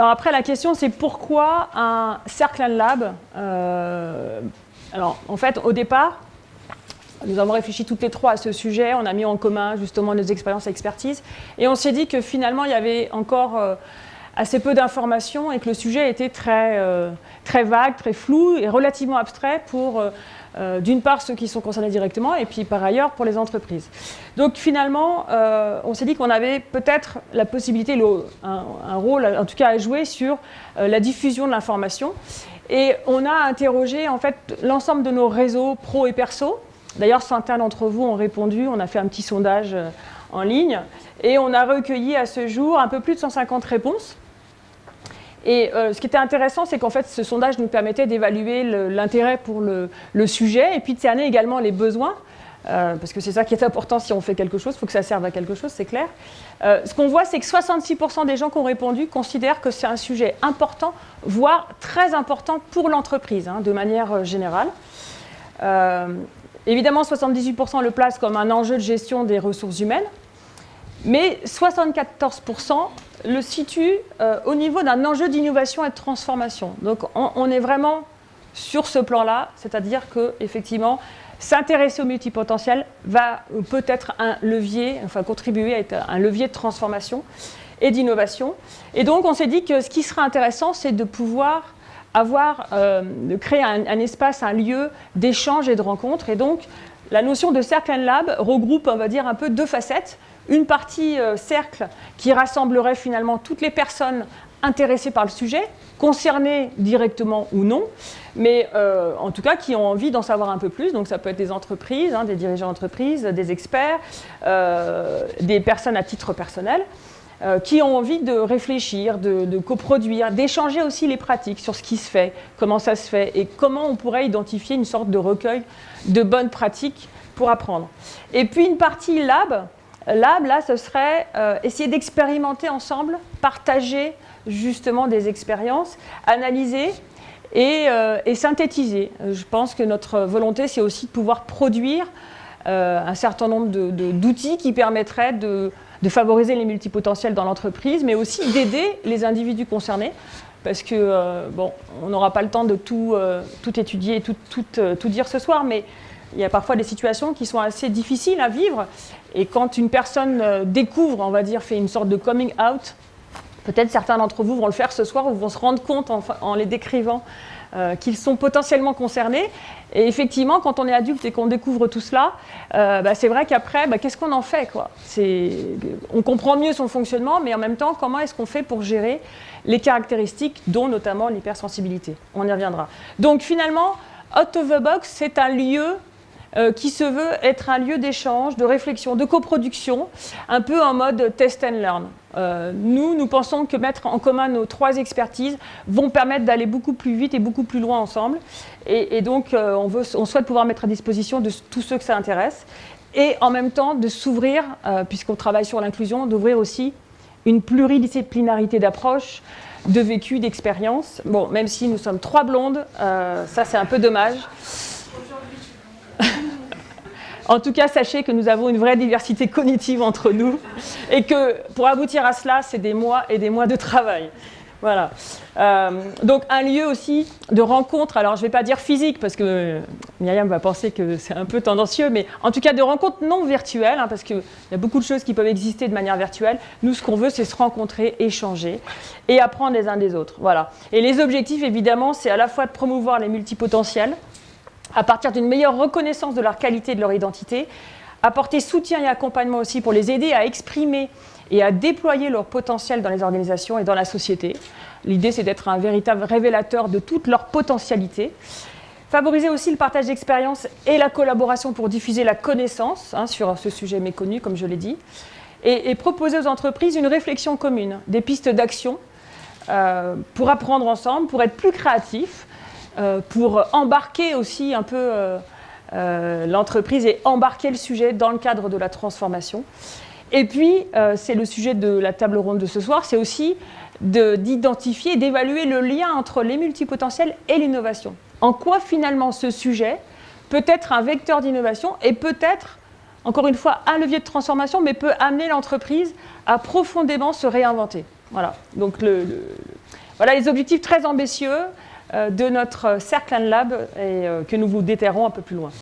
Alors après, la question, c'est pourquoi un Cercle & Lab Alors, en fait, au départ, nous avons réfléchi toutes les trois à ce sujet. On a mis en commun, justement, nos expériences et expertises. Et on s'est dit que, finalement, il y avait encore assez peu d'informations et que le sujet était très vague, très flou et relativement abstrait pour, d'une part, ceux qui sont concernés directement et puis, par ailleurs, pour les entreprises. Donc, finalement, on s'est dit qu'on avait peut-être la possibilité, un rôle, en tout cas, à jouer sur la diffusion de l'information. Et on a interrogé, en fait, l'ensemble de nos réseaux pro et perso. D'ailleurs, certains d'entre vous ont répondu. On a fait un petit sondage en ligne. Et on a recueilli à ce jour un peu plus de 150 réponses. Et ce qui était intéressant, c'est qu'en fait, ce sondage nous permettait d'évaluer l'intérêt pour le sujet et puis de cerner également les besoins, parce que c'est ça qui est important si on fait quelque chose, il faut que ça serve à quelque chose, c'est clair. Ce qu'on voit, c'est que 66% des gens qui ont répondu considèrent que c'est un sujet important, voire très important pour l'entreprise, de manière générale. Évidemment, 78% le placent comme un enjeu de gestion des ressources humaines, mais 74% le situent au niveau d'un enjeu d'innovation et de transformation. Donc on est vraiment sur ce plan-là, c'est-à-dire qu'effectivement, s'intéresser au multipotentiel peut être un levier, enfin contribuer à être un levier de transformation et d'innovation. Et donc on s'est dit que ce qui serait intéressant, c'est de pouvoir de créer un espace, un lieu d'échange et de rencontre. Et donc, la notion de Cercle & Lab regroupe, on va dire, un peu deux facettes. Une partie cercle qui rassemblerait finalement toutes les personnes intéressées par le sujet, concernées directement ou non, mais en tout cas qui ont envie d'en savoir un peu plus. Donc ça peut être des entreprises, des dirigeants d'entreprise, des experts, des personnes à titre personnel, qui ont envie de réfléchir, de coproduire, d'échanger aussi les pratiques sur ce qui se fait, comment ça se fait et comment on pourrait identifier une sorte de recueil de bonnes pratiques pour apprendre. Et puis une partie lab, là, ce serait essayer d'expérimenter ensemble, partager justement des expériences, analyser et synthétiser. Je pense que notre volonté, c'est aussi de pouvoir produire un certain nombre d'outils qui permettraient de favoriser les multipotentiels dans l'entreprise, mais aussi d'aider les individus concernés, parce que, on n'aura pas le temps de tout étudier et tout dire ce soir, mais il y a parfois des situations qui sont assez difficiles à vivre, et quand une personne découvre, on va dire, fait une sorte de coming out, peut-être certains d'entre vous vont le faire ce soir ou vont se rendre compte en les décrivant qu'ils sont potentiellement concernés. Et effectivement, quand on est adulte et qu'on découvre tout cela, c'est vrai qu'après, qu'est-ce qu'on en fait, quoi ? On comprend mieux son fonctionnement, mais en même temps, comment est-ce qu'on fait pour gérer les caractéristiques, dont notamment l'hypersensibilité ? On y reviendra. Donc finalement, Out of the Box, c'est un lieu qui se veut être un lieu d'échange, de réflexion, de coproduction, un peu en mode test and learn. Nous pensons que mettre en commun nos trois expertises vont permettre d'aller beaucoup plus vite et beaucoup plus loin ensemble. Et donc, on souhaite pouvoir mettre à disposition de tous ceux que ça intéresse. Et en même temps, de s'ouvrir, puisqu'on travaille sur l'inclusion, d'ouvrir aussi une pluridisciplinarité d'approche, de vécu, d'expérience. Bon, même si nous sommes trois blondes, ça c'est un peu dommage. En tout cas, sachez que nous avons une vraie diversité cognitive entre nous et que pour aboutir à cela, c'est des mois et des mois de travail. Voilà. Donc un lieu aussi de rencontre, alors je ne vais pas dire physique parce que Myriam va penser que c'est un peu tendancieux, mais en tout cas de rencontres non virtuelles, parce qu'il y a beaucoup de choses qui peuvent exister de manière virtuelle. Nous, ce qu'on veut, c'est se rencontrer, échanger et apprendre les uns des autres. Voilà. Et les objectifs, évidemment, c'est à la fois de promouvoir les multipotentiels, à partir d'une meilleure reconnaissance de leur qualité et de leur identité, apporter soutien et accompagnement aussi pour les aider à exprimer et à déployer leur potentiel dans les organisations et dans la société. L'idée, c'est d'être un véritable révélateur de toute leur potentialité. Favoriser aussi le partage d'expériences et la collaboration pour diffuser la connaissance sur ce sujet méconnu, comme je l'ai dit. Et proposer aux entreprises une réflexion commune, des pistes d'action pour apprendre ensemble, pour être plus créatifs, pour embarquer aussi un peu l'entreprise et embarquer le sujet dans le cadre de la transformation. Et puis, c'est le sujet de la table ronde de ce soir, c'est aussi d'identifier et d'évaluer le lien entre les multipotentiels et l'innovation. En quoi finalement ce sujet peut être un vecteur d'innovation et peut être, encore une fois, un levier de transformation, mais peut amener l'entreprise à profondément se réinventer. Voilà. Donc Voilà les objectifs très ambitieux de notre Cercle and Lab et que nous vous détaillerons un peu plus loin.